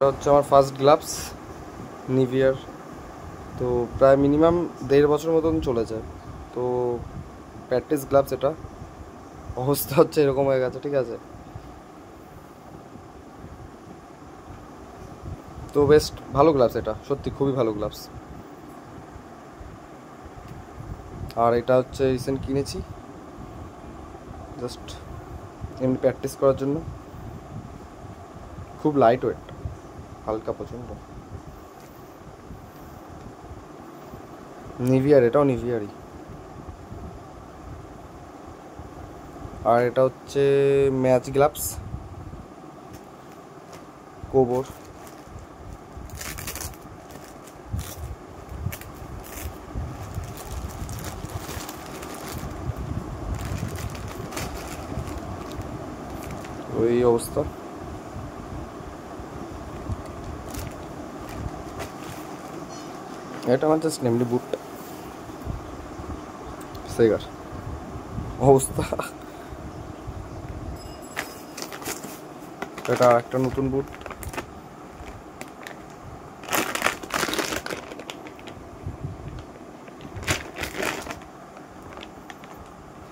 এটা হচ্ছে আমার ফার্স্ট গ্লাভস নিভিয়ার। তো প্রায় মিনিমাম 1.5 বছর মতন চলে যায়। তো প্র্যাকটিস গ্লাভস, এটা অবস্থা হচ্ছে এরকম হয়ে গেছে, ঠিক আছে। তো বেস্ট ভালো গ্লাভস, এটা সত্যি খুবই ভালো গ্লাভস। আর এটা হচ্ছে রিসেন্ট কিনেছি, জাস্ট এমনি প্র্যাকটিস করার জন্য। খুব লাইট ওয়েট, হালকা প্রচণ্ড। নিভিয়ার, এটাও নিভিয়ারই। আর এটা হচ্ছে ম্যাচ গ্লাভস কোবোর। ওই অবস্থা। এটা আমার জাস্ট এমনি বুট, সেগার অবস্থা। এটা একটা নতুন বুট।